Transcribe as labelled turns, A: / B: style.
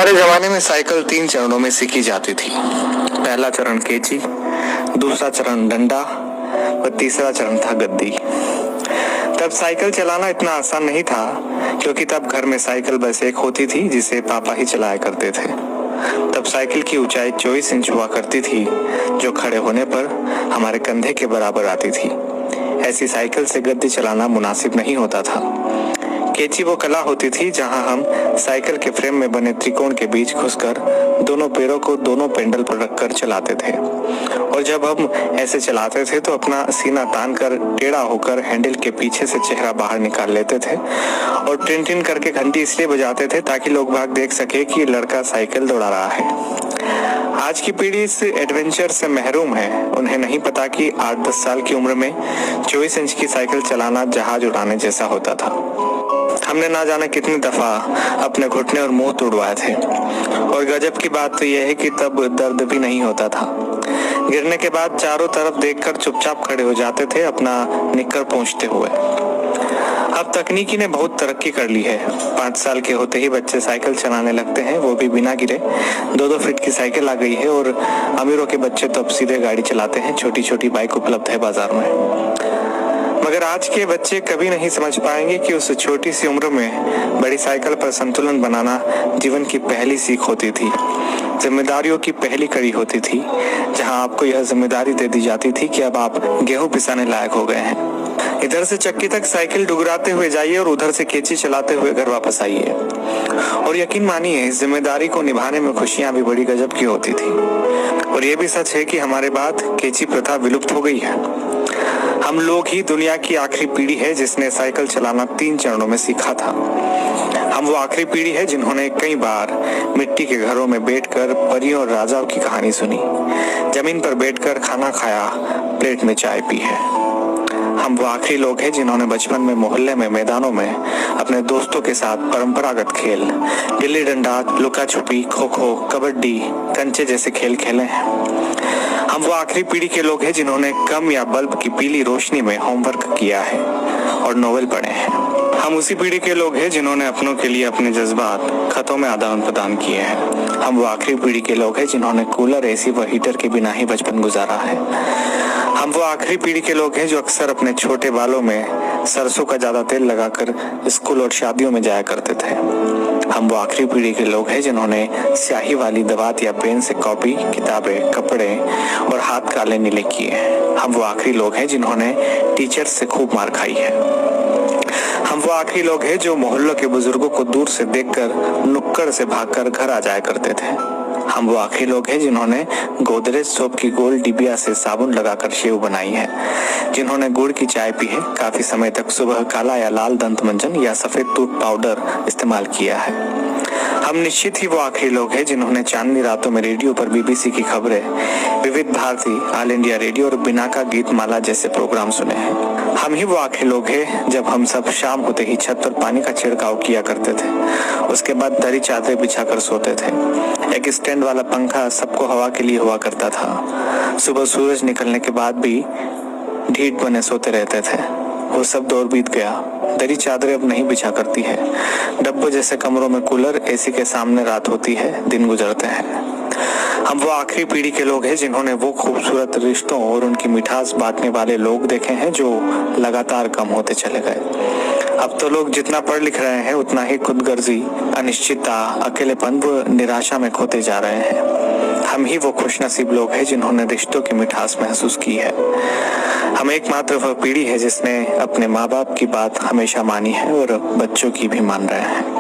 A: हमारे जमाने में साइकिल 3 चरणों में सीखी जाती थी। पहला चरण केची, दूसरा चरण डंडा और तीसरा चरण था गद्दी। तब साइकिल चलाना इतना आसान नहीं था, क्योंकि तब घर में साइकिल बस एक होती थी जिसे पापा ही चलाया करते थे। तब साइकिल की ऊंचाई 24 इंच हुआ करती थी, जो खड़े होने पर हमारे कंधे के बराबर आती थी। ऐसी साइकिल से गद्दी चलाना मुनासिब नहीं होता था। केची वो कला होती थी जहां हम साइकिल के फ्रेम में बने त्रिकोण के बीच घुसकर दोनों पैरों को दोनों पेंडल पर रखकर चलाते थे। और जब हम ऐसे चलाते थे तो अपना सीना तान कर टेढ़ा होकर हैंडल के पीछे से चेहरा बाहर निकाल लेते थे और टिन टिन करके घंटी इसलिए बजाते थे ताकि लोग बाग देख सके कि लड़का साइकिल दौड़ा रहा है। आज की पीढ़ी इस एडवेंचर से महरूम है। उन्हें नहीं पता कि 8-10 साल की उम्र में 24 इंच की साइकिल चलाना जहाज उड़ाने जैसा होता था। हमने ना जाने कितनी दफा अपने घुटने और मुंह तोड़वाए थे। और गजब की बात तो यह है कि तब दर्द भी नहीं होता था। गिरने के बाद चारों तरफ देखकर चुपचाप खड़े हो जाते थे, अपना निक्कर पोंछते हुए। अब तकनीकी ने बहुत तरक्की कर ली है। 5 साल के होते ही बच्चे साइकिल चलाने लगते हैं, वो भी बिना गिरे। 2-2 फीट की साइकिल आ गई है और अमीरों के बच्चे तो अब सीधे गाड़ी चलाते हैं। छोटी छोटी बाइक उपलब्ध है बाजार में। मगर आज के बच्चे कभी नहीं समझ पाएंगे कि उस छोटी सी उम्र में बड़ी साइकिल पर संतुलन बनाना जीवन की पहली सीख होती थी, जिम्मेदारियों की पहली कड़ी होती थी, जहां आपको यह जिम्मेदारी दे दी जाती थी कि अब आप गेहूं पिसाने लायक हो गए हैं। इधर से चक्की तक साइकिल डुगराते हुए जाइए और उधर से केची चलाते हुए घर वापस आइए। और यकीन मानिए, इस जिम्मेदारी को निभाने में खुशियां भी बड़ी गजब की होती थी। और ये भी सच है कि हमारे बाद केची प्रथा विलुप्त हो गई है। हम लोग ही दुनिया की आखिरी पीढ़ी है जिसने साइकिल चलाना 3 चरणों में सीखा था। हम वो आखिरी पीढ़ी है जिन्होंने कई बार मिट्टी के घरों में बैठकर परियों और राजाओं की कहानी सुनी, जमीन पर बैठकर खाना खाया, प्लेट में चाय पी है। हम वो आखिरी लोग हैं जिन्होंने बचपन में मोहल्ले में मैदानों में अपने दोस्तों के साथ परंपरागत खेल, गिल्ली डंडा, लुका छुपी, खो खो, कबड्डी, कंचे जैसे खेल खेले हैं। हम वो आखिरी पीढ़ी के लोग हैं जिन्होंने कम या बल्ब की पीली रोशनी में होमवर्क किया है और नोवेल पढ़े हैं। हम उसी पीढ़ी के लोग हैं जिन्होंने अपनों के लिए अपने जज्बात खतों में आदान प्रदान किए हैं। हम वो आखिरी पीढ़ी के लोग हैं जिन्होंने कूलर, एसी व हीटर के बिना ही बचपन गुजारा है। हम वो आखिरी पीढ़ी के लोग हैं जो अक्सर अपने छोटे बालों में सरसों का ज्यादा तेल लगाकर स्कूल और शादियों में जाया करते थे। हम वो आखिरी पीढ़ी के लोग हैं जिन्होंने स्याही वाली दवात या पेन से कॉपी, किताबें, कपड़े और हाथ काले नीले किए। हम वो आखिरी लोग हैं जिन्होंने टीचर से खूब मार खाई है। हम वो आखिरी लोग हैं जो मोहल्लों के बुजुर्गों को दूर से देखकर नुक्कड़ से भागकर घर आ जाया करते थे। हम वो आखिरी लोग हैं जिन्होंने गोदरेज सोप की गोल डिबिया से साबुन लगाकर शेव बनाई है, जिन्होंने गुड़ की चाय पी है, काफी समय तक सुबह काला या लाल दंत मंजन या सफेद टूथ पाउडर इस्तेमाल किया है। हम निश्चित ही वो आखिरी लोग हैं जिन्होंने चांदनी रातों में रेडियो पर बीबीसी की खबरें, विविध भारती, ऑल इंडिया रेडियो और बिनाका गीत माला जैसे प्रोग्राम सुने हैं। हम ही वो आखिरी लोग हैं जब हम सब शाम होते ही छत पर पानी का छिड़काव किया करते थे। उसके बाद दरी चादरें बिछाकर सोते थे। एक स्टैंड वाला पंखा सबको हवा के लिए हुआ करता था। सुबह सूरज निकलने के बाद भी ढीठ बने सोते रहते थे। वो सब दौर बीत गया। दरी चादरें अब नहीं बिछा करती है। डब्बों जैसे कमरों में कूलर, एसी के सामने रात होती है, दिन गुजरते हैं। हम वो आखिरी पीढ़ी के लोग हैं जिन्होंने वो खूबसूरत रिश्तों और उनकी मिठास बांटने वाले लोग देखे हैं जो लगातार कम होते चले गए। अब तो लोग जितना पढ़ लिख रहे हैं उतना ही खुदगर्जी, अनिश्चितता, अकेलेपन व निराशा में खोते जा रहे हैं। हम ही वो खुशनसीब लोग हैं जिन्होंने रिश्तों की मिठास महसूस की है। हम एकमात्र वह पीढ़ी है जिसने अपने माँ बाप की बात हमेशा मानी है और बच्चों की भी मान रहे हैं।